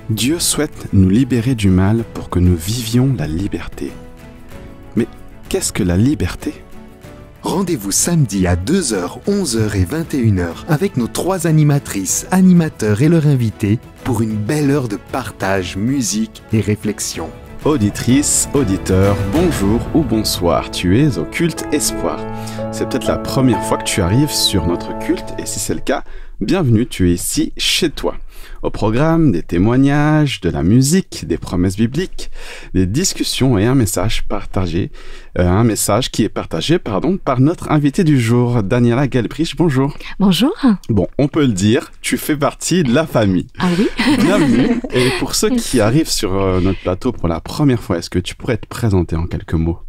Dieu souhaite nous libérer du mal pour que nous vivions la liberté. Mais qu'est-ce que la liberté ? Rendez-vous samedi à 2h, 11h et 21h avec nos 3 animatrices, animateurs et leurs invités pour une belle heure de partage, musique et réflexion. Auditrice, auditeur, bonjour ou bonsoir, tu es au Culte Espoir. C'est peut-être la première fois que tu arrives sur notre culte et si c'est le cas, bienvenue, tu es ici chez toi. Au programme, des témoignages, de la musique, des promesses bibliques, des discussions et un message qui est partagé par notre invité du jour, Daniela Galbrich. Bonjour. Bonjour. Bon, on peut le dire, tu fais partie de la famille. Ah oui. Bienvenue. Et pour ceux qui arrivent sur notre plateau pour la première fois, est-ce que tu pourrais te présenter en quelques mots ?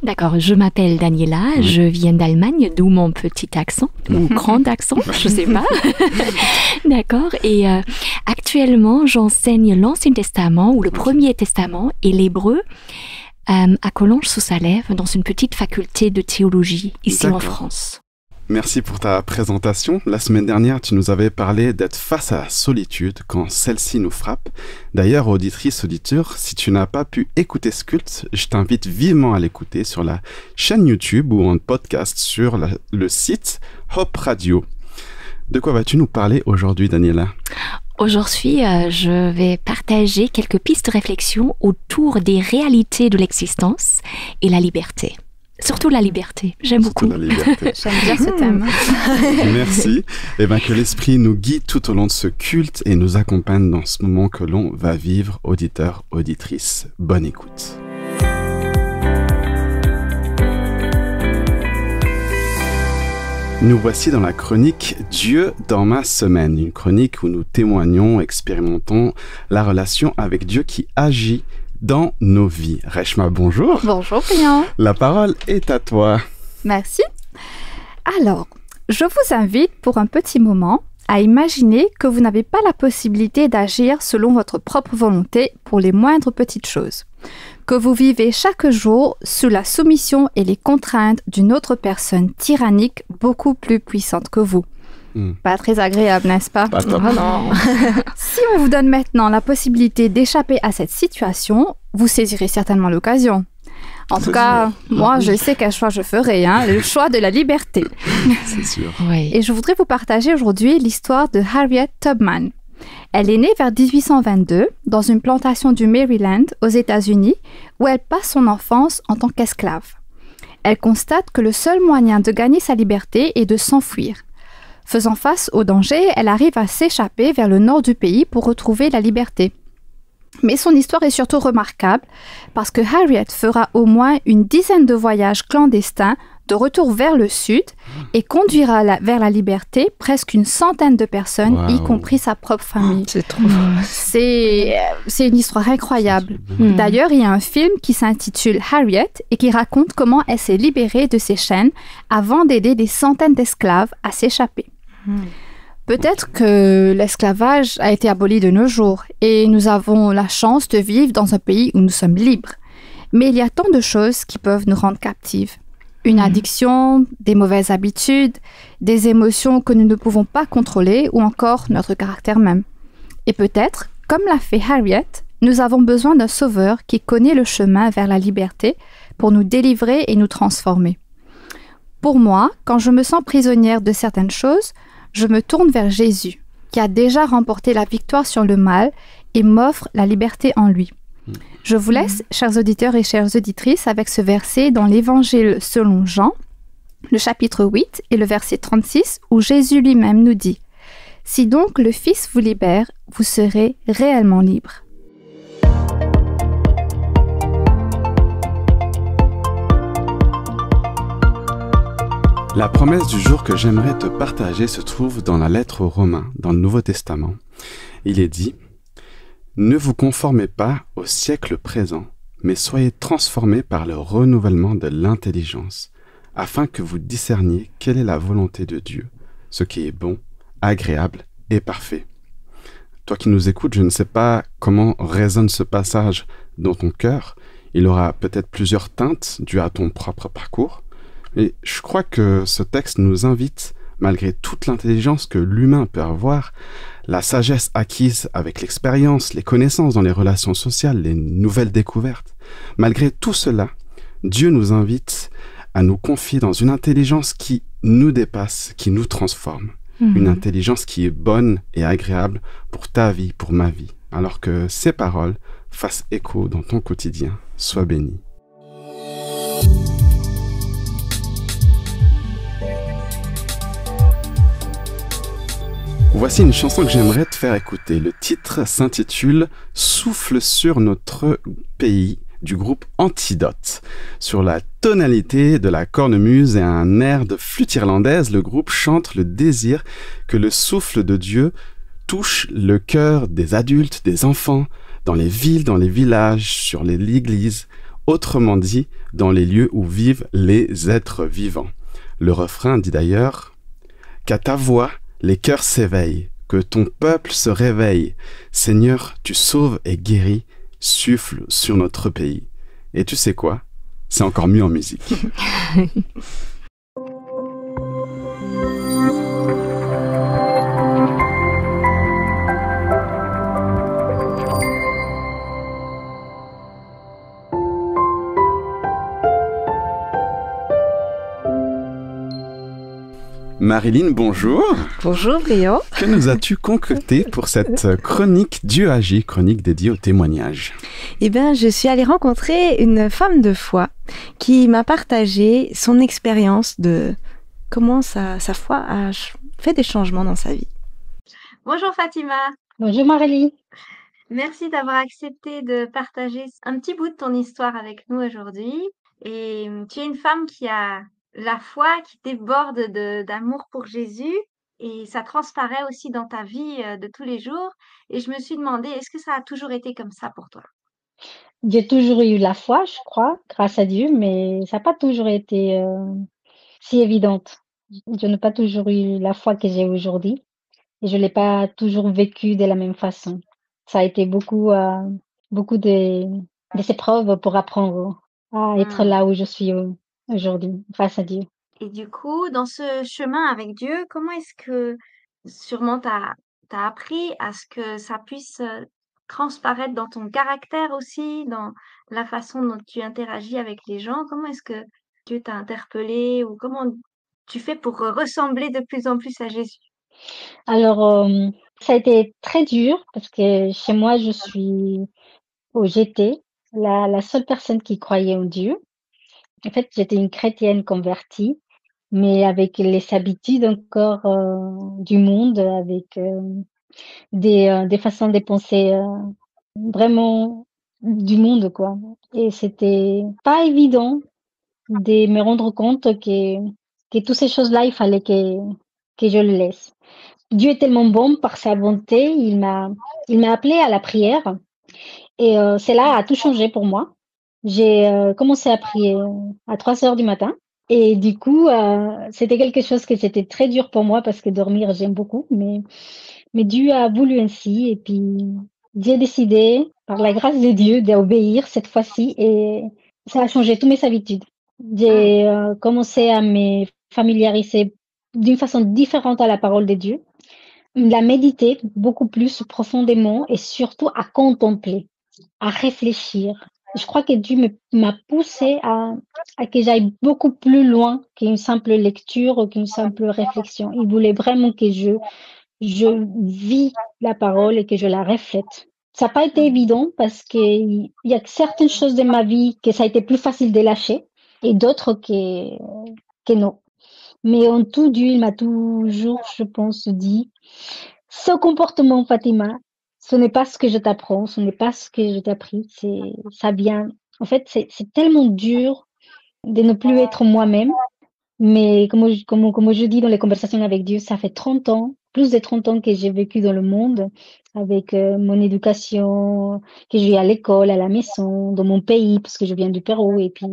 D'accord, je m'appelle Daniela, je viens d'Allemagne, d'où mon petit accent, ou grand accent, je sais pas. D'accord, et actuellement, j'enseigne l'Ancien Testament, ou le Premier Testament, et l'hébreu à Collonges-sous-Salève, dans une petite faculté de théologie, ici en France. Merci pour ta présentation. La semaine dernière, tu nous avais parlé d'être face à la solitude quand celle-ci nous frappe. D'ailleurs, auditrice, auditeur, si tu n'as pas pu écouter ce culte, je t'invite vivement à l'écouter sur la chaîne YouTube ou en podcast sur le site Hope Radio. De quoi vas-tu nous parler aujourd'hui, Daniela ? Aujourd'hui, je vais partager quelques pistes de réflexion autour des réalités de l'existence et la liberté. Surtout la liberté, j'aime beaucoup. La liberté. J'aime bien ce thème. Merci. Et que l'Esprit nous guide tout au long de ce culte et nous accompagne dans ce moment que l'on va vivre, auditeurs, auditrices. Bonne écoute. Nous voici dans la chronique « Dieu dans ma semaine », une chronique où nous témoignons, expérimentons la relation avec Dieu qui agit dans nos vies. Reshma, bonjour. Bonjour, Priyan. La parole est à toi. Merci. Alors, je vous invite pour un petit moment à imaginer que vous n'avez pas la possibilité d'agir selon votre propre volonté pour les moindres petites choses. Que vous vivez chaque jour sous la soumission et les contraintes d'une autre personne tyrannique beaucoup plus puissante que vous. Pas très agréable, n'est-ce pas ? Pas top. Non. Si on vous donne maintenant la possibilité d'échapper à cette situation, vous saisirez certainement l'occasion. En tout cas, moi, je sais quel choix je ferai, le choix de la liberté. C'est sûr. Oui. Et je voudrais vous partager aujourd'hui l'histoire de Harriet Tubman. Elle est née vers 1822 dans une plantation du Maryland aux États-Unis où elle passe son enfance en tant qu'esclave. Elle constate que le seul moyen de gagner sa liberté est de s'enfuir. Faisant face au danger, elle arrive à s'échapper vers le nord du pays pour retrouver la liberté. Mais son histoire est surtout remarquable parce que Harriet fera au moins une dizaine de voyages clandestins de retour vers le sud et conduira vers la liberté presque une centaine de personnes, y compris sa propre famille. C'est trop. C'est une histoire incroyable. D'ailleurs, il y a un film qui s'intitule Harriet et qui raconte comment elle s'est libérée de ses chaînes avant d'aider des centaines d'esclaves à s'échapper. Peut-être que l'esclavage a été aboli de nos jours et nous avons la chance de vivre dans un pays où nous sommes libres. Mais il y a tant de choses qui peuvent nous rendre captives. Une addiction, des mauvaises habitudes, des émotions que nous ne pouvons pas contrôler ou encore notre caractère même. Et peut-être, comme l'a fait Harriet, nous avons besoin d'un sauveur qui connaît le chemin vers la liberté pour nous délivrer et nous transformer. Pour moi, quand je me sens prisonnière de certaines choses, je me tourne vers Jésus, qui a déjà remporté la victoire sur le mal et m'offre la liberté en lui. Je vous laisse, chers auditeurs et chères auditrices, avec ce verset dans l'Évangile selon Jean, le chapitre 8 et le verset 36, où Jésus lui-même nous dit « Si donc le Fils vous libère, vous serez réellement libre. » La promesse du jour que j'aimerais te partager se trouve dans la lettre aux Romains, dans le Nouveau Testament. Il est dit « Ne vous conformez pas au siècle présent, mais soyez transformés par le renouvellement de l'intelligence, afin que vous discerniez quelle est la volonté de Dieu, ce qui est bon, agréable et parfait. » Toi qui nous écoutes, je ne sais pas comment résonne ce passage dans ton cœur. Il aura peut-être plusieurs teintes dues à ton propre parcours. Et je crois que ce texte nous invite malgré toute l'intelligence que l'humain peut avoir, la sagesse acquise avec l'expérience, les connaissances dans les relations sociales, les nouvelles découvertes, malgré tout cela, Dieu nous invite à nous confier dans une intelligence qui nous dépasse, qui nous transforme. Une intelligence qui est bonne et agréable pour ta vie, pour ma vie. Alors que ces paroles fassent écho dans ton quotidien. Sois béni. Voici une chanson que j'aimerais te faire écouter. Le titre s'intitule « Souffle sur notre pays » du groupe Antidote. Sur la tonalité de la cornemuse et un air de flûte irlandaise, le groupe chante le désir que le souffle de Dieu touche le cœur des adultes, des enfants, dans les villes, dans les villages, sur l'église, autrement dit, dans les lieux où vivent les êtres vivants. Le refrain dit d'ailleurs « Qu'à ta voix, les cœurs s'éveillent, que ton peuple se réveille. Seigneur, tu sauves et guéris, souffle sur notre pays. » Et tu sais quoi? C'est encore mieux en musique. Marilyn, bonjour. Bonjour Brian. Que nous as-tu concocté pour cette chronique Dieu agit, chronique dédiée au témoignage? Eh bien, je suis allée rencontrer une femme de foi qui m'a partagé son expérience de comment sa foi a fait des changements dans sa vie. Bonjour Fatima. Bonjour Marélie. Merci d'avoir accepté de partager un petit bout de ton histoire avec nous aujourd'hui. Et tu es une femme qui a la foi qui déborde d'amour pour Jésus et ça transparaît aussi dans ta vie de tous les jours. Et je me suis demandé, est-ce que ça a toujours été comme ça pour toi? J'ai toujours eu la foi, je crois, grâce à Dieu, mais ça n'a pas toujours été si évidente. Je n'ai pas toujours eu la foi que j'ai aujourd'hui et je ne l'ai pas toujours vécue de la même façon. Ça a été beaucoup des épreuves pour apprendre à être là où je suis aujourd'hui, grâce à Dieu. Et du coup, dans ce chemin avec Dieu, comment est-ce que sûrement t'as appris à ce que ça puisse transparaître dans ton caractère aussi, dans la façon dont tu interagis avec les gens? Comment est-ce que Dieu t'a interpellé ou comment tu fais pour ressembler de plus en plus à Jésus? Alors, ça a été très dur parce que chez moi, je suis j'étais la seule personne qui croyait en Dieu. En fait, j'étais une chrétienne convertie, mais avec les habitudes encore du monde, avec des façons de penser vraiment du monde, quoi. Et c'était pas évident de me rendre compte que toutes ces choses-là, il fallait que je le laisse. Dieu est tellement bon par sa bonté, il m'a appelé à la prière et cela a tout changé pour moi. J'ai commencé à prier à 3 heures du matin et du coup, c'était quelque chose que c'était très dur pour moi parce que dormir, j'aime beaucoup, mais Dieu a voulu ainsi et puis j'ai décidé, par la grâce de Dieu, d'obéir cette fois-ci et ça a changé toutes mes habitudes. J'ai commencé à me familiariser d'une façon différente à la parole de Dieu, la méditer beaucoup plus profondément et surtout à contempler, à réfléchir. Je crois que Dieu m'a poussé à que j'aille beaucoup plus loin qu'une simple lecture ou qu'une simple réflexion. Il voulait vraiment que je vis la parole et que je la reflète. Ça n'a pas été évident parce qu'il y a certaines choses de ma vie que ça a été plus facile de lâcher et d'autres que non. Mais en tout, Dieu, il m'a toujours, je pense, dit, ce comportement, Fatima, ce n'est pas ce que je t'apprends, ce n'est pas ce que je t'ai appris, ça vient. En fait, c'est tellement dur de ne plus être moi-même, mais comme je dis dans les conversations avec Dieu, ça fait 30 ans, plus de 30 ans que j'ai vécu dans le monde, avec mon éducation, que je vais à l'école, à la maison, dans mon pays, parce que je viens du Pérou, et puis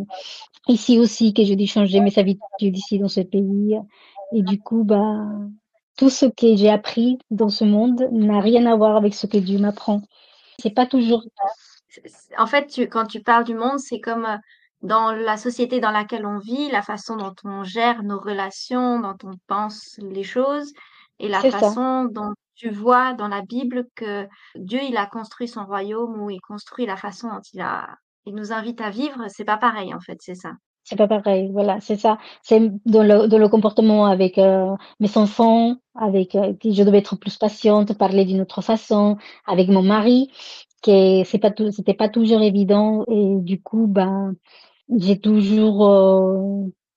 ici aussi, que j'ai dû changer mes habitudes ici dans ce pays. Et du coup, tout ce que j'ai appris dans ce monde n'a rien à voir avec ce que Dieu m'apprend. C'est pas toujours. En fait, quand tu parles du monde, c'est comme dans la société dans laquelle on vit, la façon dont on gère nos relations, dont on pense les choses et la C'est ça. façon dont tu vois dans la Bible que Dieu, il a construit son royaume ou il construit la façon dont il nous invite à vivre, c'est pas pareil en fait, c'est ça. C'est pas pareil, voilà, c'est ça. C'est dans le comportement avec mes enfants, avec qui je devais être plus patiente, parler d'une autre façon, avec mon mari, que c'était pas toujours évident et du coup, ben, j'ai toujours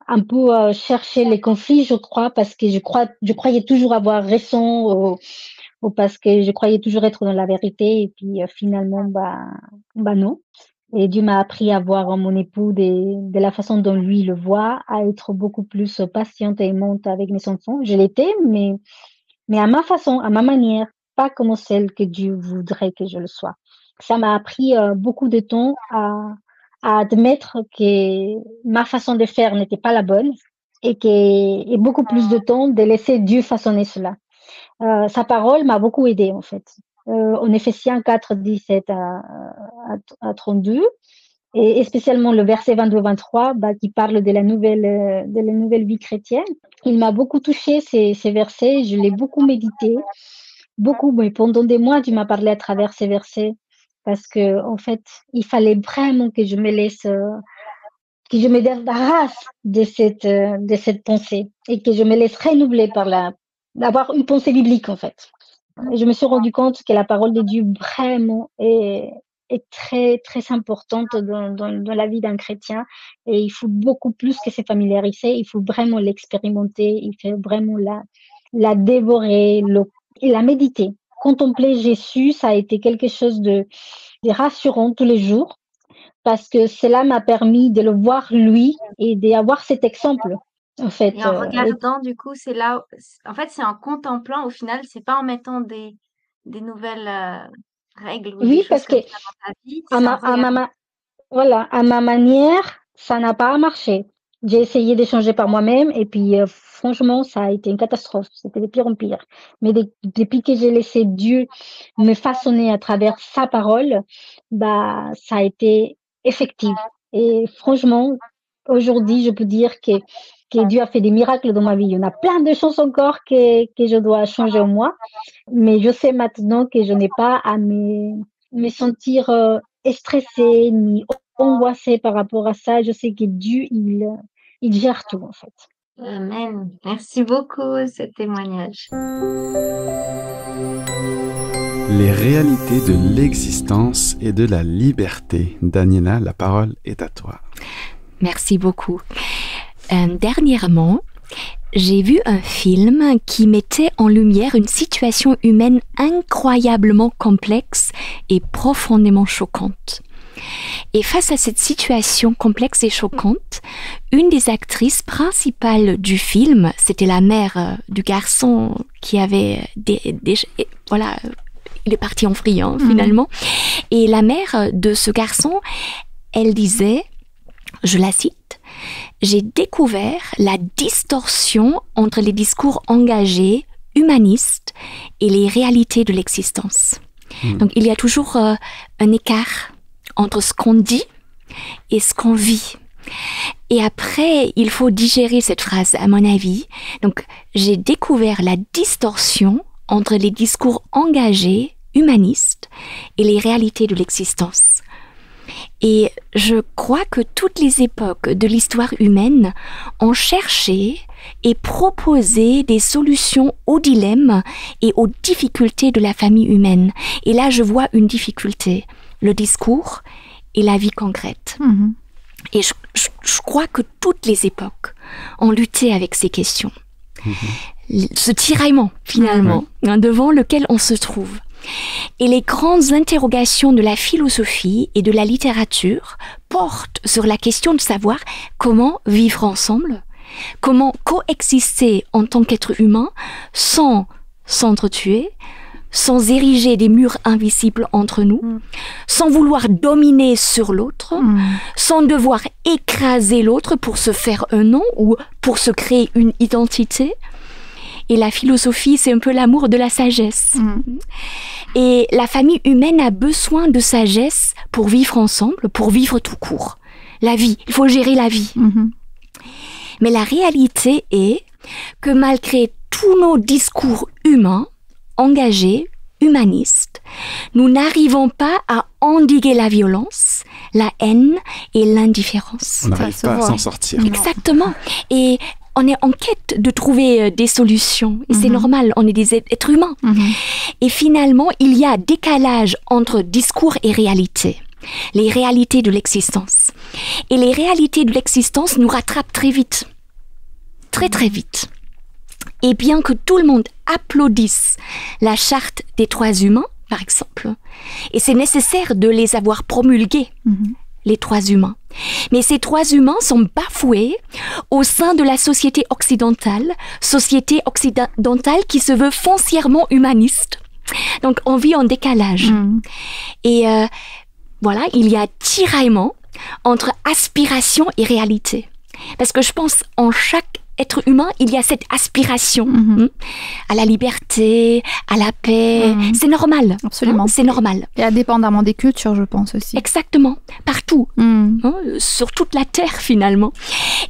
un peu cherché les conflits, je crois, parce que je croyais toujours avoir raison ou parce que je croyais toujours être dans la vérité et puis finalement, bah non. Et Dieu m'a appris à voir mon époux de la façon dont lui le voit, à être beaucoup plus patiente et aimante avec mes enfants. Je l'étais, mais à ma façon, à ma manière, pas comme celle que Dieu voudrait que je le sois. Ça m'a appris beaucoup de temps à admettre que ma façon de faire n'était pas la bonne et beaucoup plus de temps de laisser Dieu façonner cela. Sa parole m'a beaucoup aidée en fait. En Éphésiens 4, 17 à 32, et spécialement le verset 22-23 qui parle de la nouvelle vie chrétienne. Il m'a beaucoup touché ces versets, je l'ai beaucoup médité, beaucoup, mais pendant des mois, tu m'as parlé à travers ces versets, parce que en fait, il fallait vraiment que je me laisse, que je me débarrasse de cette pensée et que je me laisse renouveler d'avoir une pensée biblique en fait. Et je me suis rendu compte que la parole de Dieu vraiment est très, très importante dans la vie d'un chrétien et il faut beaucoup plus que se familiariser, il faut vraiment l'expérimenter, il faut vraiment la dévorer et la méditer. Contempler Jésus, ça a été quelque chose de rassurant tous les jours parce que cela m'a permis de le voir lui et d'avoir cet exemple. En fait, Et en regardant, du coup, c'est là, en fait, c'est en contemplant, au final, c'est pas en mettant des nouvelles règles ou des oui, choses parce que comme ça dans ta vie, c'est en regardant. voilà, à ma manière, ça n'a pas marché. J'ai essayé de changer par moi-même et puis franchement, ça a été une catastrophe. C'était de pire en pire. Mais depuis que j'ai laissé Dieu me façonner à travers sa parole, ça a été effectif. Et franchement, aujourd'hui, je peux dire que Dieu a fait des miracles dans ma vie. Il y en a plein de choses encore que je dois changer en moi. Mais je sais maintenant que je n'ai pas à me sentir stressée ni angoissée par rapport à ça. Je sais que Dieu, il gère tout en fait. Amen. Merci beaucoup, ce témoignage. Les réalités de l'existence et de la liberté. Daniela, la parole est à toi. Merci beaucoup. Dernièrement, j'ai vu un film qui mettait en lumière une situation humaine incroyablement complexe et profondément choquante. Et face à cette situation complexe et choquante, une des actrices principales du film, c'était la mère du garçon qui avait voilà, il est parti en vrille finalement. Et la mère de ce garçon, elle disait, je la cite, « J'ai découvert la distorsion entre les discours engagés, humanistes et les réalités de l'existence. » Donc il y a toujours un écart entre ce qu'on dit et ce qu'on vit. Et après, il faut digérer cette phrase, à mon avis. Donc, j'ai découvert la distorsion entre les discours engagés, humanistes, et les réalités de l'existence. Et je crois que toutes les époques de l'histoire humaine ont cherché et proposé des solutions aux dilemmes et aux difficultés de la famille humaine. Et là, je vois une difficulté, le discours et la vie concrète. Et je crois que toutes les époques ont lutté avec ces questions. Ce tiraillement, finalement, devant lequel on se trouve. Et les grandes interrogations de la philosophie et de la littérature portent sur la question de savoir comment vivre ensemble, comment coexister en tant qu'être humain sans s'entretuer, sans ériger des murs invisibles entre nous, sans vouloir dominer sur l'autre, sans devoir écraser l'autre pour se faire un nom ou pour se créer une identité. Et la philosophie, c'est un peu l'amour de la sagesse. Et la famille humaine a besoin de sagesse pour vivre ensemble, pour vivre tout court. la vie, il faut gérer la vie. Mais la réalité est que malgré tous nos discours humains, engagés, humanistes, nous n'arrivons pas à endiguer la violence, la haine et l'indifférence. On n'arrive pas à s'en sortir. Exactement. Et on est en quête de trouver des solutions. Et c'est normal, on est des êtres humains. Et finalement, il y a décalage entre discours et réalité. Les réalités de l'existence. Et les réalités de l'existence nous rattrapent très vite. Très très vite. Et bien que tout le monde applaudisse la charte des droits humains, par exemple, et c'est nécessaire de les avoir promulgués, les droits humains. Mais ces droits humains sont bafoués au sein de la société occidentale qui se veut foncièrement humaniste. Donc on vit en décalage. Et voilà, il y a tiraillement entre aspiration et réalité. Parce que je pense en chaque être humain, il y a cette aspiration à la liberté, à la paix. C'est normal. Absolument. C'est normal. Et indépendamment des cultures, je pense aussi. Exactement. Partout. Sur toute la terre, finalement.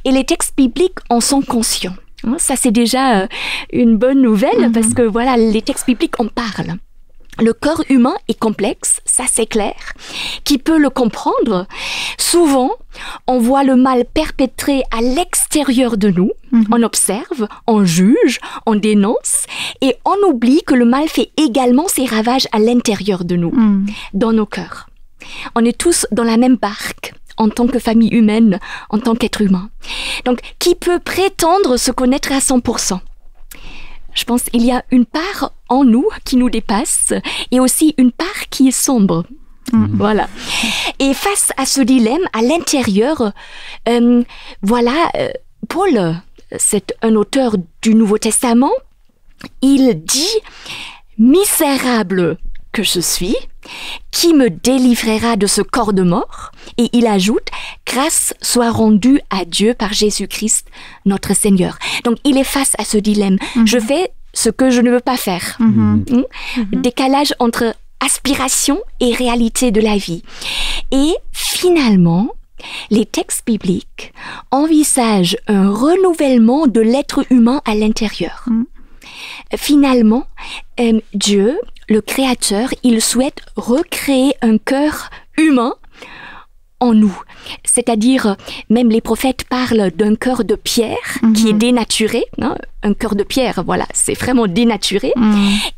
Et les textes bibliques en sont conscients. Ça, c'est déjà une bonne nouvelle parce que voilà, les textes bibliques en parlent. Le corps humain est complexe, ça c'est clair. Qui peut le comprendre? Souvent, on voit le mal perpétré à l'extérieur de nous. On observe, on juge, on dénonce et on oublie que le mal fait également ses ravages à l'intérieur de nous, dans nos cœurs. On est tous dans la même barque en tant que famille humaine, en tant qu'être humain. Donc, qui peut prétendre se connaître à 100%? Je pense qu'il y a une part en nous qui nous dépasse et aussi une part qui est sombre. Voilà. Et face à ce dilemme, à l'intérieur, Paul, c'est un auteur du Nouveau Testament, il dit « Misérable que je suis, qui me délivrera de ce corps de mort ?» Et il ajoute « Grâce soit rendue à Dieu par Jésus-Christ, notre Seigneur. » Donc il est face à ce dilemme. Je fais ce que je ne veux pas faire. Décalage entre aspiration et réalité de la vie. Et finalement, les textes bibliques envisagent un renouvellement de l'être humain à l'intérieur. Finalement, Dieu, le Créateur, il souhaite recréer un cœur humain en nous. C'est-à-dire, même les prophètes parlent d'un cœur de pierre qui est dénaturé. Un cœur de pierre, voilà, c'est vraiment dénaturé.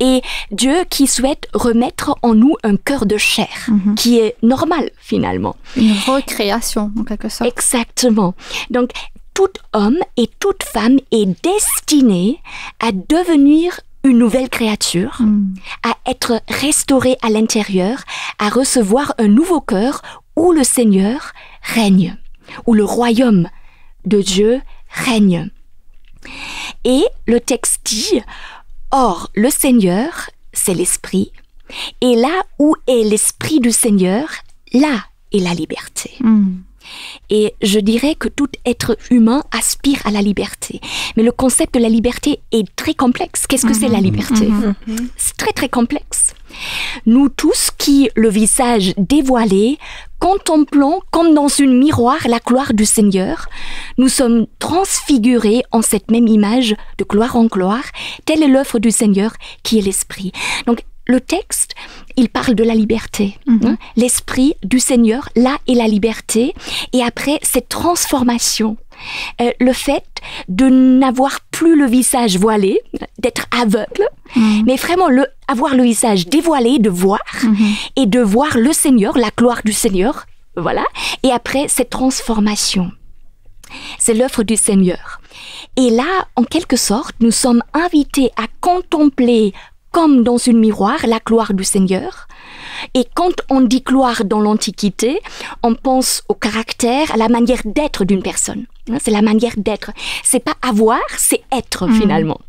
Et Dieu qui souhaite remettre en nous un cœur de chair, qui est normal finalement. Une recréation, en quelque sorte. Exactement. Donc, tout homme et toute femme est destiné à devenir une nouvelle créature, à être restauré à l'intérieur, à recevoir un nouveau cœur où le Seigneur règne, où le royaume de Dieu règne. Et le texte dit, « Or, le Seigneur, c'est l'Esprit, et là où est l'Esprit du Seigneur, là est la liberté. » Et je dirais que tout être humain aspire à la liberté. Mais le concept de la liberté est très complexe. Qu'est-ce que c'est la liberté? C'est très très complexe. Nous tous qui, le visage dévoilé, contemplons comme dans un miroir la gloire du Seigneur, nous sommes transfigurés en cette même image de gloire en gloire. Telle est l'œuvre du Seigneur qui est l'Esprit. Donc le texte, il parle de la liberté. L'Esprit du Seigneur, là est la liberté. Et après, cette transformation, le fait de n'avoir plus le visage voilé, d'être aveugle, mais vraiment avoir le visage dévoilé, de voir, et de voir le Seigneur, la gloire du Seigneur, voilà. Et après, cette transformation, c'est l'œuvre du Seigneur. Et là, en quelque sorte, nous sommes invités à contempler comme dans un miroir la gloire du Seigneur. Et quand on dit gloire dans l'Antiquité, on pense au caractère, à la manière d'être d'une personne. C'est la manière d'être. C'est pas avoir, c'est être finalement.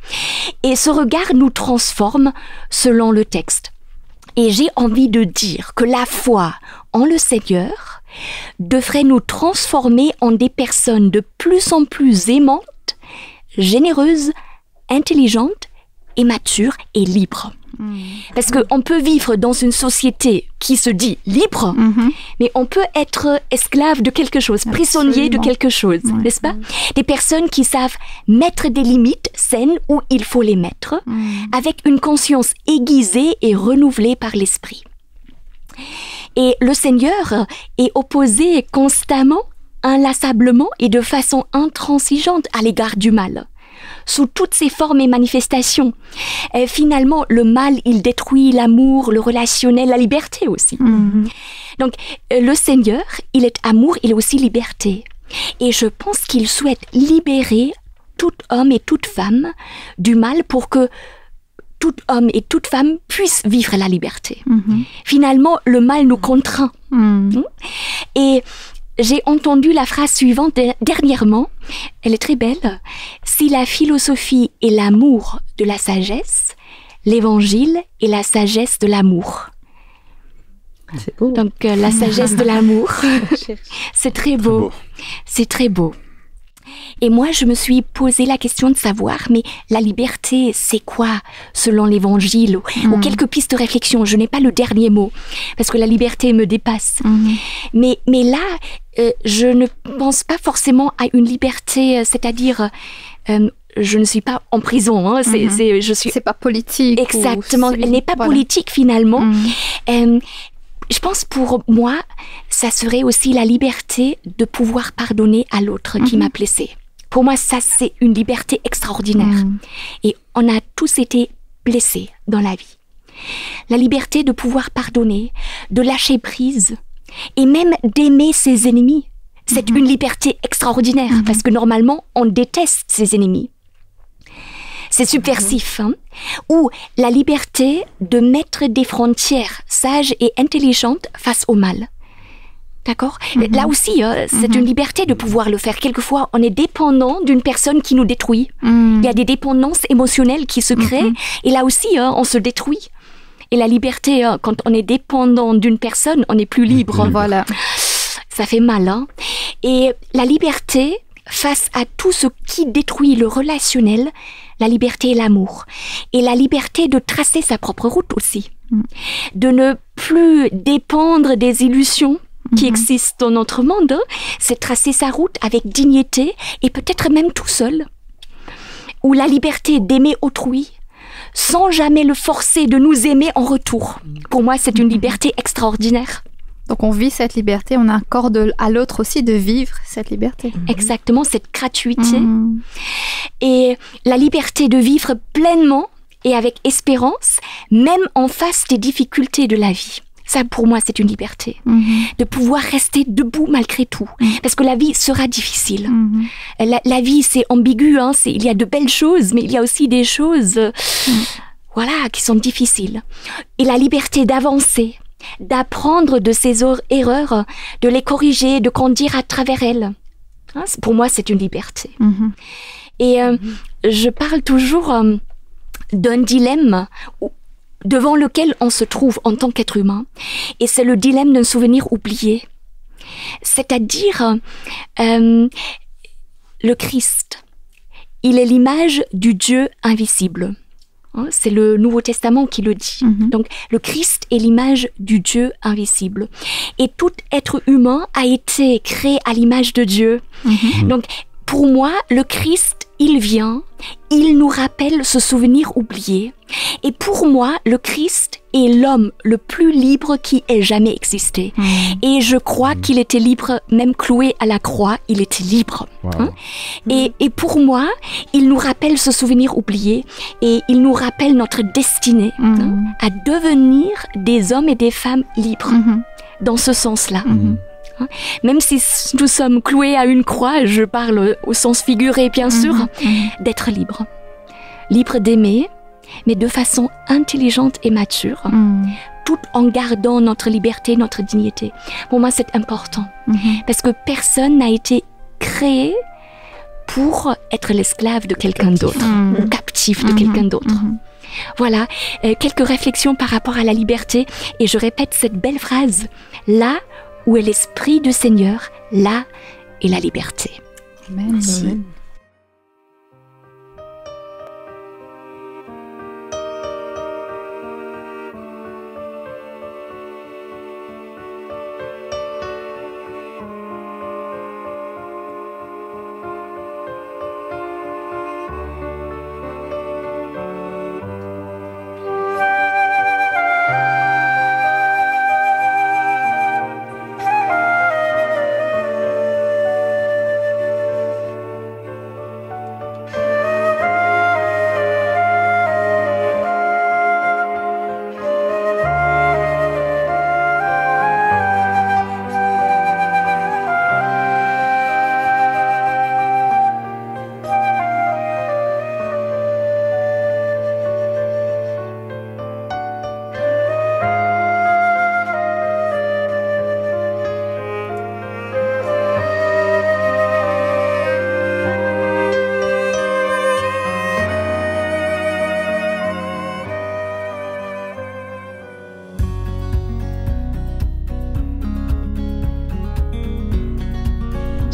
Et ce regard nous transforme selon le texte. Et j'ai envie de dire que la foi en le Seigneur devrait nous transformer en des personnes de plus en plus aimantes, généreuses, intelligentes et matures et libres. Parce qu'on peut vivre dans une société qui se dit libre, mais on peut être esclave de quelque chose, prisonnier de quelque chose, n'est-ce pas? Des personnes qui savent mettre des limites saines où il faut les mettre, avec une conscience aiguisée et renouvelée par l'esprit. Et le Seigneur est opposé constamment, inlassablement et de façon intransigeante à l'égard du mal, sous toutes ses formes et manifestations. Et finalement, le mal, il détruit l'amour, le relationnel, la liberté aussi. Donc, le Seigneur, il est amour, il est aussi liberté. Et je pense qu'il souhaite libérer tout homme et toute femme du mal pour que tout homme et toute femme puissent vivre la liberté. Finalement, le mal nous contraint. Et j'ai entendu la phrase suivante dernièrement, elle est très belle. Si la philosophie est l'amour de la sagesse, l'évangile est la sagesse de l'amour. C'est beau. Donc la sagesse de l'amour, c'est très beau. C'est très beau. Et moi, je me suis posé la question de savoir, mais la liberté, c'est quoi selon l'évangile ou quelques pistes de réflexion. Je n'ai pas le dernier mot, parce que la liberté me dépasse. Mais là, je ne pense pas forcément à une liberté, c'est-à-dire... je ne suis pas en prison, hein, c'est pas politique. Exactement, elle n'est pas politique finalement. Je pense pour moi, ça serait aussi la liberté de pouvoir pardonner à l'autre qui m'a blessée. Pour moi, ça, c'est une liberté extraordinaire. Et on a tous été blessés dans la vie. La liberté de pouvoir pardonner, de lâcher prise, et même d'aimer ses ennemis. C'est une liberté extraordinaire, parce que normalement, on déteste ses ennemis. C'est subversif, hein? Ou la liberté de mettre des frontières sages et intelligentes face au mal. D'accord? Là aussi, c'est une liberté de pouvoir le faire. Quelquefois, on est dépendant d'une personne qui nous détruit. Il y a des dépendances émotionnelles qui se créent, et là aussi, on se détruit. Et la liberté, quand on est dépendant d'une personne, on n'est plus libre. Voilà. Ça fait mal, hein? Et la liberté, face à tout ce qui détruit le relationnel, la liberté et l'amour. Et la liberté de tracer sa propre route aussi. De ne plus dépendre des illusions qui existent dans notre monde. C'est tracer sa route avec dignité et peut-être même tout seul. Ou la liberté d'aimer autrui sans jamais le forcer de nous aimer en retour. Pour moi, c'est une liberté extraordinaire. Donc on vit cette liberté, on accorde à l'autre aussi de vivre cette liberté. Exactement, cette gratuité. Et la liberté de vivre pleinement et avec espérance, même en face des difficultés de la vie. Ça, pour moi, c'est une liberté. De pouvoir rester debout malgré tout. Parce que la vie sera difficile. La vie, c'est ambigu. Hein, il y a de belles choses, mais il y a aussi des choses voilà, qui sont difficiles. Et la liberté d'avancer, d'apprendre de ses erreurs, de les corriger, de grandir à travers elles. Hein, pour moi, c'est une liberté. Et je parle toujours d'un dilemme devant lequel on se trouve en tant qu'être humain. Et c'est le dilemme d'un souvenir oublié. C'est-à-dire, le Christ, il est l'image du Dieu invisible. C'est le Nouveau Testament qui le dit. Donc, le Christ est l'image du Dieu invisible. Et tout être humain a été créé à l'image de Dieu. Donc, pour moi, le Christ, il vient, il nous rappelle ce souvenir oublié. Et pour moi, le Christ est l'homme le plus libre qui ait jamais existé. Et je crois qu'il était libre, même cloué à la croix, il était libre. Hein? Et pour moi, il nous rappelle ce souvenir oublié et il nous rappelle notre destinée à devenir des hommes et des femmes libres. Dans ce sens-là. Même si nous sommes cloués à une croix, je parle au sens figuré bien sûr, d'être libre. Libre d'aimer, mais de façon intelligente et mature, tout en gardant notre liberté, notre dignité. Pour moi, c'est important, parce que personne n'a été créé pour être l'esclave de quelqu'un d'autre, ou captif de quelqu'un d'autre. Voilà, quelques réflexions par rapport à la liberté, et je répète cette belle phrase, là où est l'esprit du Seigneur, là est la liberté. Amen. Merci.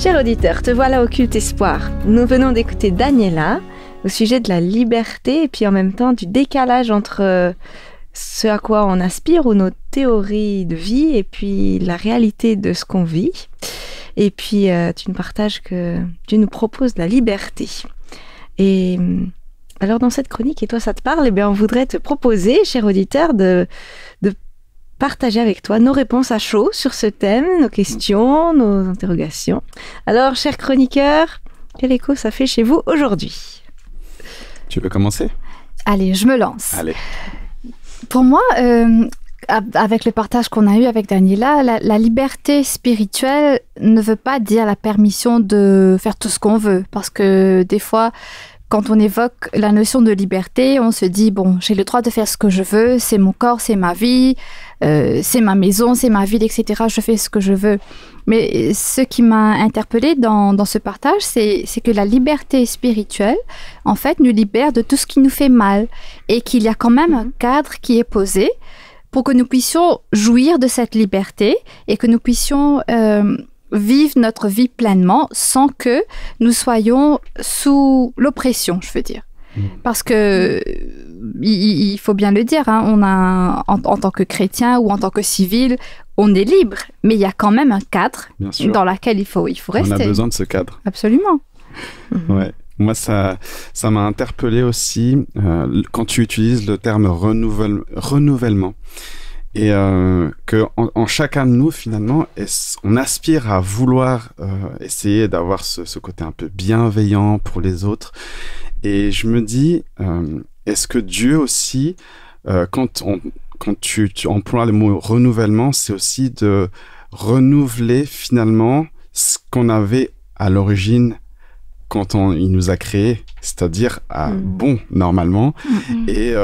Cher auditeur, te voilà au Culte Espoir. Nous venons d'écouter Daniela au sujet de la liberté et puis en même temps du décalage entre ce à quoi on aspire ou nos théories de vie et puis la réalité de ce qu'on vit. Et puis tu nous partages que Dieu nous propose la liberté. Et alors dans cette chronique, et toi ça te parle, eh bien on voudrait te proposer, cher auditeur, de partager avec toi nos réponses à chaud sur ce thème, nos questions, nos interrogations. Alors, cher chroniqueur, quel écho ça fait chez vous aujourd'hui? Tu veux commencer? Allez, je me lance. Allez. Pour moi, avec le partage qu'on a eu avec Daniela, la liberté spirituelle ne veut pas dire la permission de faire tout ce qu'on veut. Parce que des fois, quand on évoque la notion de liberté, on se dit, bon, j'ai le droit de faire ce que je veux, c'est mon corps, c'est ma vie, c'est ma maison, c'est ma ville, etc. Je fais ce que je veux. Mais ce qui m'a interpellée dans ce partage, c'est que la liberté spirituelle, en fait, nous libère de tout ce qui nous fait mal et qu'il y a quand même un cadre qui est posé pour que nous puissions jouir de cette liberté et que nous puissions vivre notre vie pleinement sans que nous soyons sous l'oppression, je veux dire. Parce que, il faut bien le dire, hein, on a, en tant que chrétien ou en tant que civil, on est libre, mais il y a quand même un cadre dans lequel il faut rester. On a besoin de ce cadre. Absolument. Ouais. Moi, ça m'a interpellé aussi quand tu utilises le terme renouvellement. Et que en chacun de nous, finalement, on aspire à vouloir essayer d'avoir ce côté un peu bienveillant pour les autres. Et je me dis, est-ce que Dieu aussi, quand tu emploies le mot renouvellement, c'est aussi de renouveler finalement ce qu'on avait à l'origine quand il nous a créés, c'est-à-dire bon, normalement, et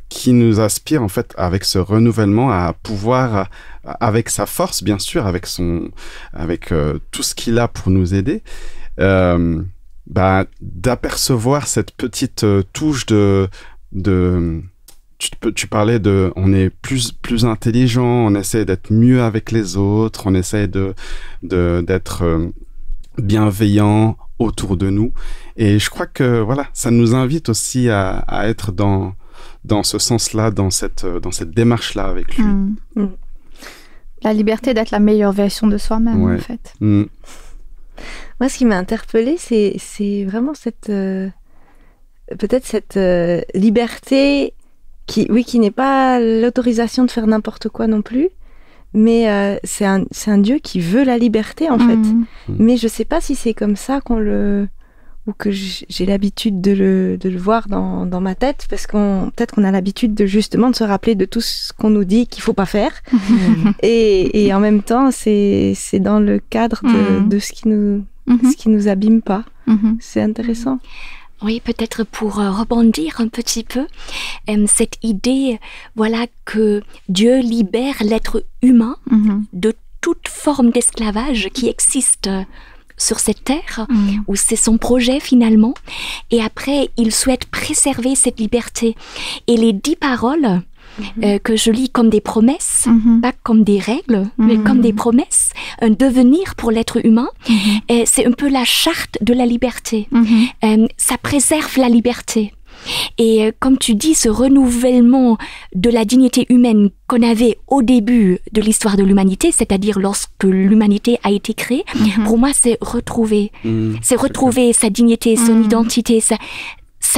qui nous aspire, en fait, avec ce renouvellement, à pouvoir, avec sa force, bien sûr, avec tout ce qu'il a pour nous aider, d'apercevoir cette petite touche tu parlais on est plus intelligent, on essaie d'être mieux avec les autres, on essaie d'être bienveillant autour de nous. Et je crois que voilà, ça nous invite aussi à être dans ce sens-là, dans cette démarche-là avec lui. La liberté d'être la meilleure version de soi-même, en fait. Moi, ce qui m'a interpellée, c'est vraiment peut-être cette liberté qui n'est pas l'autorisation de faire n'importe quoi non plus, mais c'est un Dieu qui veut la liberté, en fait. Mais je sais pas si c'est comme ça ou que j'ai l'habitude de le voir dans ma tête, parce peut-être qu'on a l'habitude de se rappeler de tout ce qu'on nous dit qu'il faut pas faire. Et en même temps, c'est dans le cadre de ce qui nous abîme pas. C'est intéressant. Oui, peut-être pour rebondir un petit peu, cette idée, voilà, que Dieu libère l'être humain de toute forme d'esclavage qui existe sur cette terre, où c'est son projet finalement, et après il souhaite préserver cette liberté. Et les 10 paroles que je lis comme des promesses, pas comme des règles, mais comme des promesses, un devenir pour l'être humain, c'est un peu la charte de la liberté. Ça préserve la liberté. Et comme tu dis, ce renouvellement de la dignité humaine qu'on avait au début de l'histoire de l'humanité, c'est-à-dire lorsque l'humanité a été créée, pour moi c'est retrouver sa dignité, son identité, sa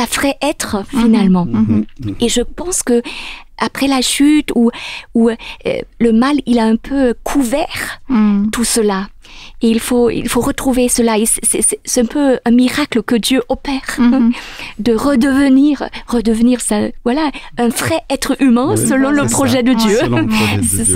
vraie être finalement. Et je pense que après la chute où le mal il a un peu couvert tout cela, et il faut retrouver cela, et c'est un peu un miracle que Dieu opère, de redevenir un vrai être humain selon le projet de Dieu.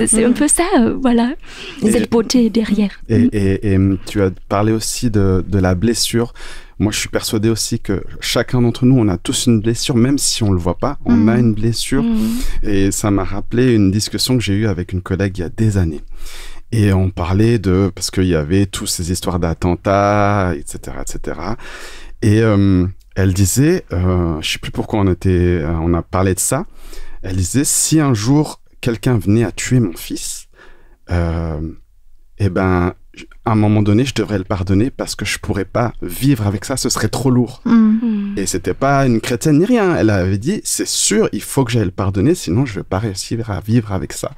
C'est un peu ça, voilà, cette beauté derrière. Et tu as parlé aussi de la blessure. Moi, je suis persuadé aussi que chacun d'entre nous, on a tous une blessure, même si on le voit pas, on a une blessure. Et ça m'a rappelé une discussion que j'ai eue avec une collègue il y a des années. Et on parlait parce qu'il y avait toutes ces histoires d'attentats, etc., etc. Et elle disait, je sais plus pourquoi on a parlé de ça. Elle disait, si un jour quelqu'un venait à tuer mon fils, à un moment donné, je devrais le pardonner parce que je pourrais pas vivre avec ça, ce serait trop lourd. Et c'était pas une chrétienne ni rien. Elle avait dit, c'est sûr, il faut que j'aille le pardonner, sinon je vais pas réussir à vivre avec ça.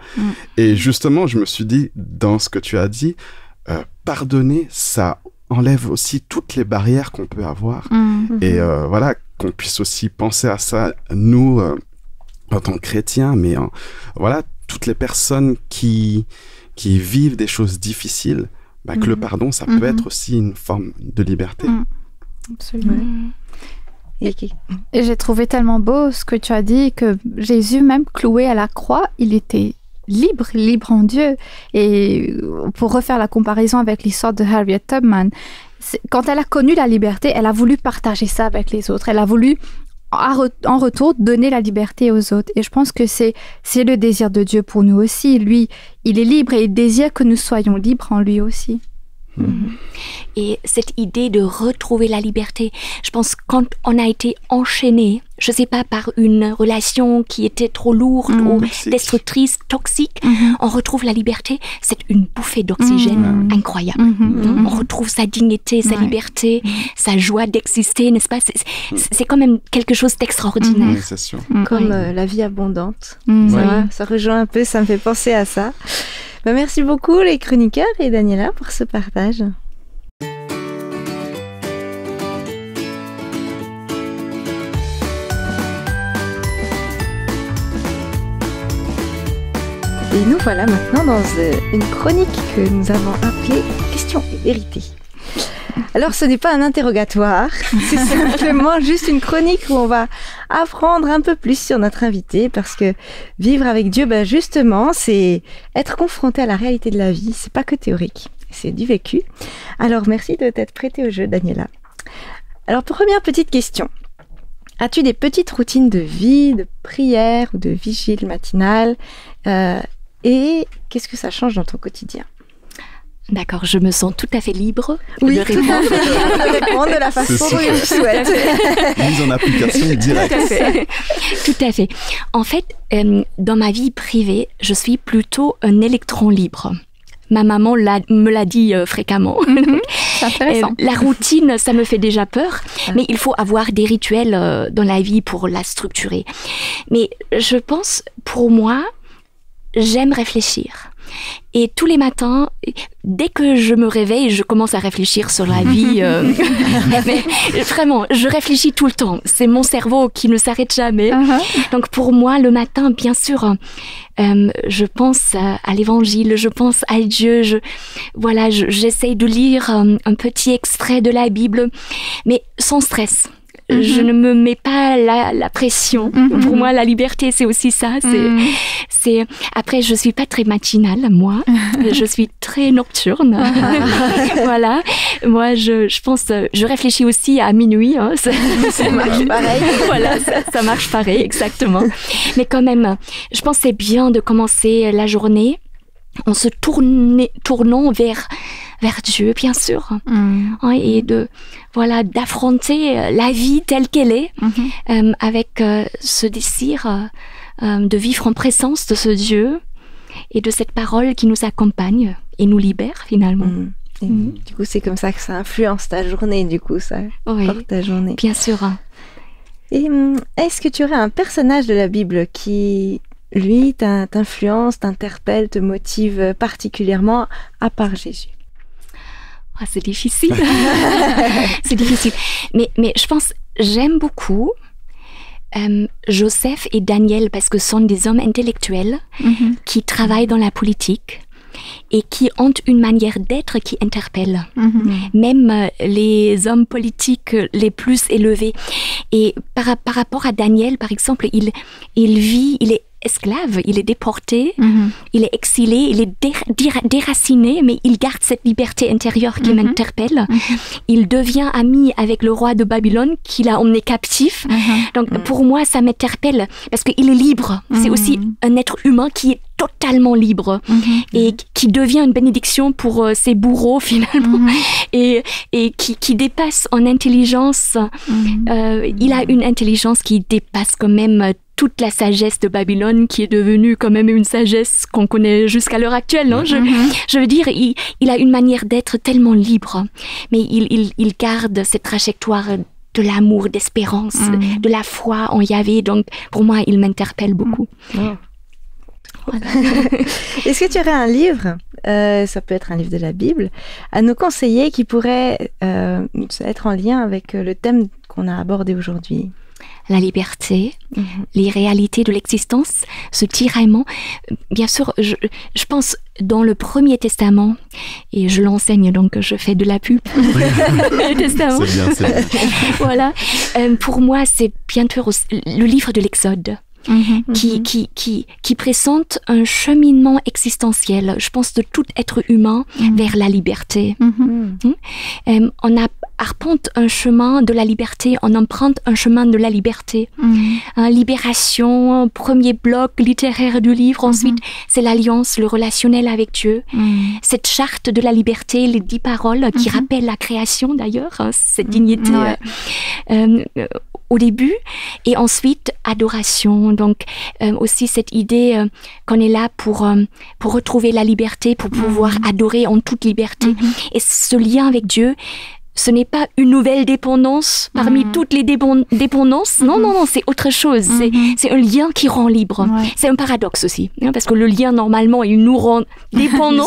Et justement, je me suis dit, dans ce que tu as dit, pardonner, ça enlève aussi toutes les barrières qu'on peut avoir. Et voilà, qu'on puisse aussi penser à ça, nous, en tant que chrétiens, mais voilà, toutes les personnes qui vivent des choses difficiles, que le pardon, ça peut être aussi une forme de liberté. Absolument. Et j'ai trouvé tellement beau ce que tu as dit, que Jésus, même cloué à la croix, il était libre en Dieu. Et pour refaire la comparaison avec l'histoire de Harriet Tubman, quand elle a connu la liberté, elle a voulu partager ça avec les autres. Elle a voulu, en retour, donner la liberté aux autres. Et je pense que c'est le désir de Dieu pour nous aussi. Lui, il est libre et il désire que nous soyons libres en lui aussi. Et cette idée de retrouver la liberté, je pense quand on a été enchaîné, je sais pas, par une relation qui était trop lourde ou destructrice, toxique, on retrouve la liberté, c'est une bouffée d'oxygène incroyable. On retrouve sa dignité, sa liberté, sa joie d'exister, n'est-ce pas? C'est quand même quelque chose d'extraordinaire. Oui, c'est sûr. Comme la vie abondante. Ça rejoint un peu, ça me fait penser à ça. Merci beaucoup les chroniqueurs et Daniela pour ce partage. Et nous voilà maintenant dans une chronique que nous avons appelée Questions et vérité. Alors ce n'est pas un interrogatoire, c'est simplement juste une chronique où on va apprendre un peu plus sur notre invité, parce que vivre avec Dieu, justement, c'est être confronté à la réalité de la vie, c'est pas que théorique, c'est du vécu. Alors merci de t'être prêtée au jeu, Daniela. Alors première petite question, as-tu des petites routines de vie, de prière ou de vigile matinale, et qu'est-ce que ça change dans ton quotidien? D'accord, je me sens tout à fait libre de répondre de la façon dont je souhaite. Mise en application directe. Tout à fait. En fait, dans ma vie privée, je suis plutôt un électron libre. Ma maman me l'a dit fréquemment. C'est intéressant. La routine, ça me fait déjà peur, mais il faut avoir des rituels dans la vie pour la structurer. Mais je pense, pour moi, j'aime réfléchir. Et tous les matins, dès que je me réveille, je commence à réfléchir sur la vie. Mais vraiment, je réfléchis tout le temps. C'est mon cerveau qui ne s'arrête jamais. Donc pour moi, le matin, bien sûr, je pense à l'évangile, je pense à Dieu. J'essaye de lire un petit extrait de la Bible, mais sans stress. Je ne me mets pas la pression. Pour moi, la liberté, c'est aussi ça. Après, je suis pas très matinale, moi. Je suis très nocturne. Voilà. Moi, je pense, je réfléchis aussi à minuit. Ça marche pareil. Voilà, ça marche pareil, exactement. Mais quand même, je pense que c'est bien de commencer la journée en se tournant vers Dieu, bien sûr, et d'affronter la vie telle qu'elle est, avec ce désir de vivre en présence de ce Dieu et de cette parole qui nous accompagne et nous libère finalement. Du coup, c'est comme ça que ça influence ta journée, ça porte ta journée. Bien sûr. Et est-ce que tu aurais un personnage de la Bible qui, lui, t'influence, t'interpelle, te motive particulièrement, à part Jésus? C'est difficile. C'est difficile. Mais je pense, j'aime beaucoup Joseph et Daniel parce que ce sont des hommes intellectuels qui travaillent dans la politique et qui ont une manière d'être qui interpelle. Même les hommes politiques les plus élevés. Et par rapport à Daniel, par exemple, il est esclave, il est déporté, il est exilé, il est déraciné, mais il garde cette liberté intérieure qui m'interpelle. Il devient ami avec le roi de Babylone qu'il a emmené captif. Donc pour moi, ça m'interpelle parce qu'il est libre. C'est aussi un être humain qui est totalement libre et qui devient une bénédiction pour ses bourreaux finalement et qui dépasse en intelligence. Il a une intelligence qui dépasse quand même toute la sagesse de Babylone qui est devenue quand même une sagesse qu'on connaît jusqu'à l'heure actuelle. Non, je veux dire, il a une manière d'être tellement libre, mais il garde cette trajectoire de l'amour, d'espérance, de la foi en Yahvé. Donc, pour moi, il m'interpelle beaucoup. Voilà. Est-ce que tu aurais un livre, ça peut être un livre de la Bible, à nous conseiller qui pourrait être en lien avec le thème qu'on a abordé aujourd'hui? La liberté, les réalités de l'existence, ce tiraillement. Bien sûr, je pense dans le Premier Testament, et je l'enseigne donc je fais de la pub. Le Testament. C'est bien. Voilà. Pour moi, c'est bien sûr le livre de l'Exode. Qui présente un cheminement existentiel, je pense, de tout être humain vers la liberté. On arpente un chemin de la liberté, on emprunte un chemin de la liberté. Libération, premier bloc littéraire du livre, ensuite c'est l'alliance, le relationnel avec Dieu. Cette charte de la liberté, les 10 paroles qui rappellent la création d'ailleurs, cette dignité au début, et ensuite adoration. Donc aussi cette idée qu'on est là pour retrouver la liberté, pour pouvoir adorer en toute liberté. Et ce lien avec Dieu, ce n'est pas une nouvelle dépendance parmi toutes les dépendances. Non, c'est autre chose. C'est un lien qui rend libre. C'est un paradoxe aussi, parce que le lien, normalement, il nous rend dépendants.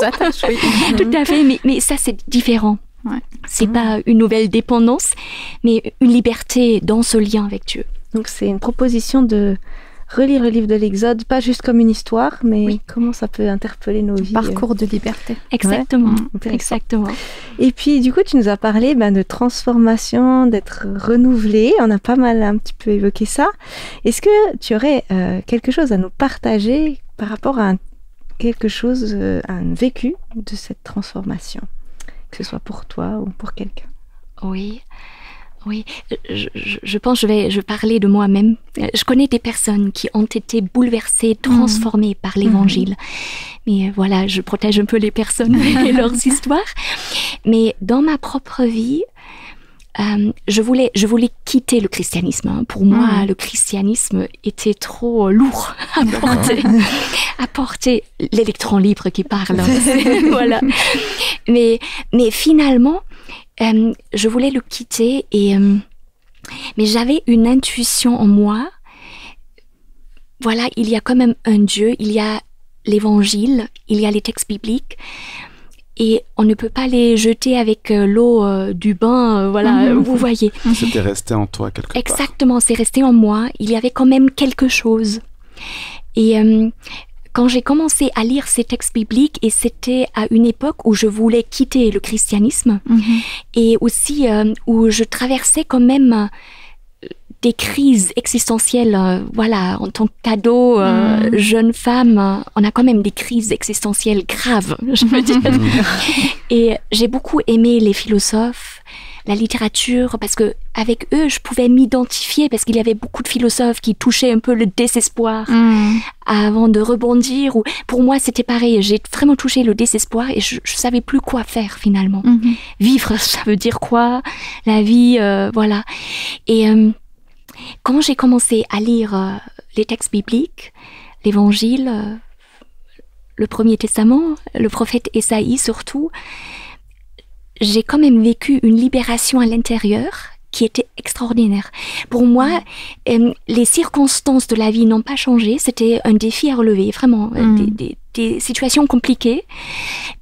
Tout à fait, mais ça, c'est différent. C'est pas une nouvelle dépendance, mais une liberté dans ce lien avec Dieu. Donc c'est une proposition de relire le livre de l'Exode, pas juste comme une histoire, mais comment ça peut interpeller nos vies. Parcours de liberté. Exactement. Exactement. Et puis du coup, tu nous as parlé de transformation, d'être renouvelé. On a pas mal un petit peu évoqué ça. Est-ce que tu aurais quelque chose à nous partager par rapport à quelque chose, un vécu de cette transformation, que ce soit pour toi ou pour quelqu'un? Oui, je pense que je vais parler de moi-même. Je connais des personnes qui ont été bouleversées, transformées par l'Évangile. Mais voilà, je protège un peu les personnes et leurs histoires. Mais dans ma propre vie, je voulais quitter le christianisme. Pour moi, le christianisme était trop lourd à porter. L'électron libre qui parle. Voilà. Mais finalement, je voulais le quitter, mais j'avais une intuition en moi. Voilà, il y a quand même un Dieu, il y a l'Évangile, il y a les textes bibliques, et on ne peut pas les jeter avec l'eau du bain, voilà, vous voyez. C'était resté en toi quelque part. Exactement, c'est resté en moi. Il y avait quand même quelque chose. Et quand j'ai commencé à lire ces textes bibliques, et c'était à une époque où je voulais quitter le christianisme, et aussi où je traversais quand même des crises existentielles. Voilà, en tant qu'ado, jeune femme, on a quand même des crises existentielles graves, je veux dire. Et j'ai beaucoup aimé les philosophes, la littérature, parce que avec eux, je pouvais m'identifier, parce qu'il y avait beaucoup de philosophes qui touchaient un peu le désespoir avant de rebondir. Ou pour moi, c'était pareil. J'ai vraiment touché le désespoir et je savais plus quoi faire finalement. Vivre, ça veut dire quoi? La vie, voilà. Et quand j'ai commencé à lire les textes bibliques, l'Évangile, le Premier Testament, le prophète Ésaïe surtout, j'ai quand même vécu une libération à l'intérieur qui était extraordinaire. Pour moi, les circonstances de la vie n'ont pas changé. C'était un défi à relever, vraiment, des situations compliquées.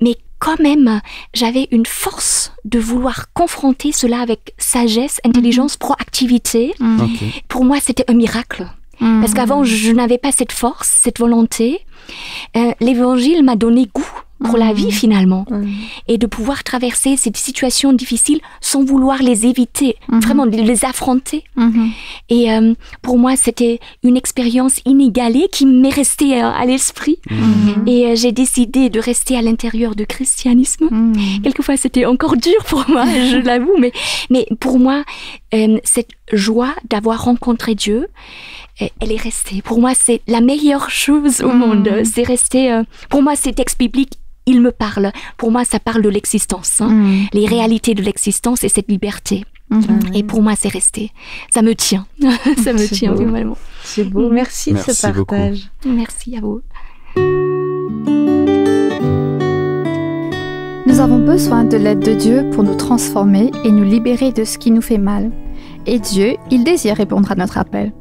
Mais quand même, j'avais une force de vouloir confronter cela avec sagesse, intelligence, proactivité. Pour moi, c'était un miracle. Parce qu'avant, je n'avais pas cette force, cette volonté. L'Évangile m'a donné goût pour la vie finalement, et de pouvoir traverser ces situations difficiles sans vouloir les éviter, vraiment de les affronter. Et pour moi, c'était une expérience inégalée qui m'est restée à l'esprit. Et j'ai décidé de rester à l'intérieur du christianisme. Quelquefois, c'était encore dur pour moi, je l'avoue, mais pour moi, cette joie d'avoir rencontré Dieu, elle est restée. Pour moi, c'est la meilleure chose au monde. C'est resté. Pour moi, ces textes bibliques, ils me parlent. Pour moi, ça parle de l'existence, les réalités de l'existence et cette liberté. Et pour moi, c'est resté. Ça me tient. Ça me tient vraiment. C'est beau. Merci de ce partage. Beaucoup. Merci à vous. Nous avons besoin de l'aide de Dieu pour nous transformer et nous libérer de ce qui nous fait mal. Et Dieu, il désire répondre à notre appel.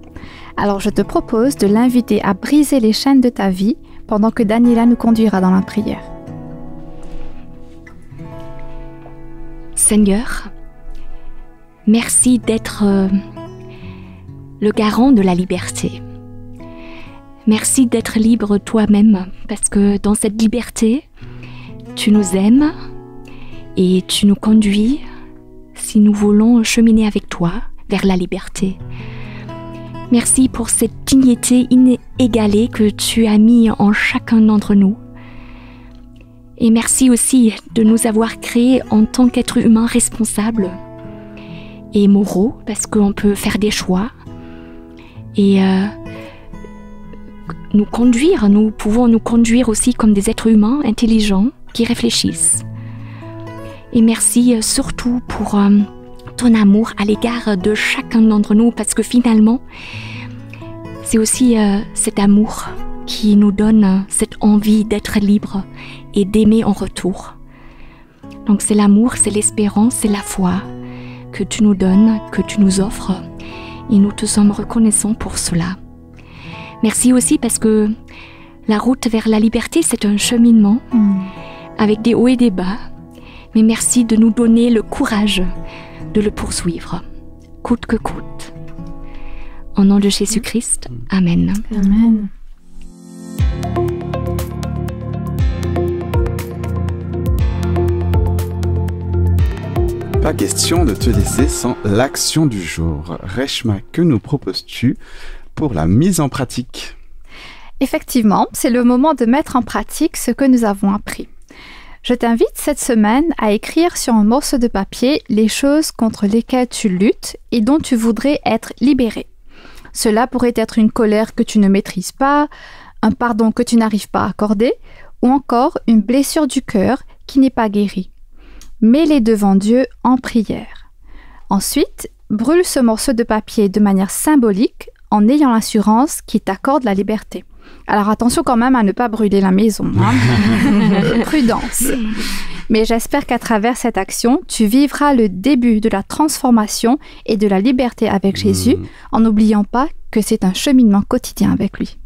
Alors je te propose de l'inviter à briser les chaînes de ta vie pendant que Daniela nous conduira dans la prière. Seigneur, merci d'être le garant de la liberté. Merci d'être libre toi-même, parce que dans cette liberté, tu nous aimes et tu nous conduis si nous voulons cheminer avec toi vers la liberté. Merci pour cette dignité inégalée que tu as mis en chacun d'entre nous. Et merci aussi de nous avoir créés en tant qu'êtres humains responsables et moraux, parce qu'on peut faire des choix et nous pouvons nous conduire aussi comme des êtres humains intelligents qui réfléchissent. Et merci surtout pour ton amour à l'égard de chacun d'entre nous, parce que finalement, c'est aussi cet amour qui nous donne cette envie d'être libre et d'aimer en retour. Donc c'est l'amour, c'est l'espérance, c'est la foi que tu nous donnes, que tu nous offres, et nous te sommes reconnaissants pour cela. Merci aussi parce que la route vers la liberté, c'est un cheminement avec des hauts et des bas, mais merci de nous donner le courage de le poursuivre, coûte que coûte. Au nom de Jésus-Christ, Amen. Amen. Pas question de te laisser sans l'action du jour. Reshma, que nous proposes-tu pour la mise en pratique? Effectivement, c'est le moment de mettre en pratique ce que nous avons appris. Je t'invite cette semaine à écrire sur un morceau de papier les choses contre lesquelles tu luttes et dont tu voudrais être libéré. Cela pourrait être une colère que tu ne maîtrises pas, un pardon que tu n'arrives pas à accorder, ou encore une blessure du cœur qui n'est pas guérie. Mets-les devant Dieu en prière. Ensuite, brûle ce morceau de papier de manière symbolique en ayant l'assurance qu'il t'accorde la liberté. Alors attention quand même à ne pas brûler la maison. Prudence. Mais j'espère qu'à travers cette action, tu vivras le début de la transformation et de la liberté avec Jésus, en n'oubliant pas que c'est un cheminement quotidien avec lui.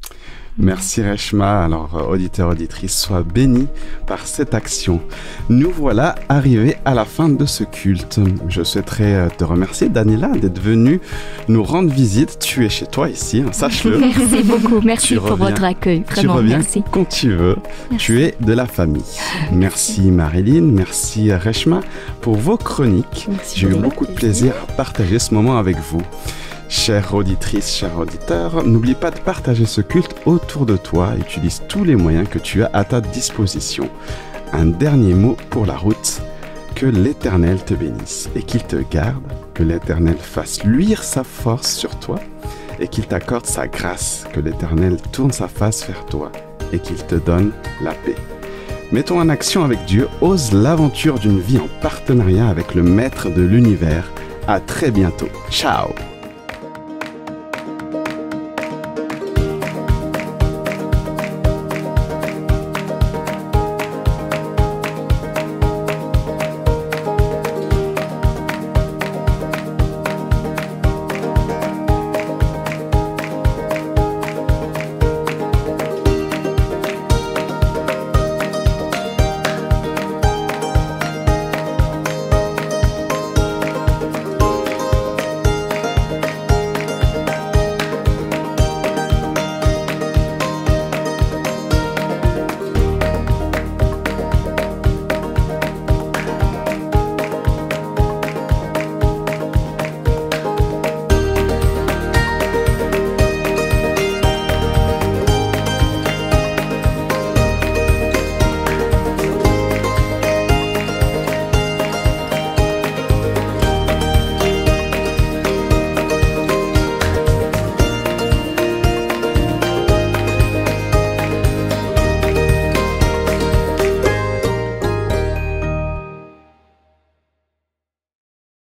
Merci Reshma. Alors, auditeurs, auditrices, sois bénis par cette action. Nous voilà arrivés à la fin de ce culte. Je souhaiterais te remercier, Daniela, d'être venue nous rendre visite. Tu es chez toi ici, hein, sache-le. Merci beaucoup. Merci pour votre accueil. Vraiment, tu reviens merci. Quand tu veux. Merci. Tu es de la famille. Merci Marilyn, merci Reshma pour vos chroniques. J'ai eu beaucoup de plaisir à partager ce moment avec vous. Chères auditrices, chers auditeurs, n'oublie pas de partager ce culte autour de toi et utilise tous les moyens que tu as à ta disposition. Un dernier mot pour la route, que l'Éternel te bénisse et qu'il te garde, que l'Éternel fasse luire sa force sur toi et qu'il t'accorde sa grâce, que l'Éternel tourne sa face vers toi et qu'il te donne la paix. Mettons en action avec Dieu, ose l'aventure d'une vie en partenariat avec le Maître de l'univers. À très bientôt. Ciao!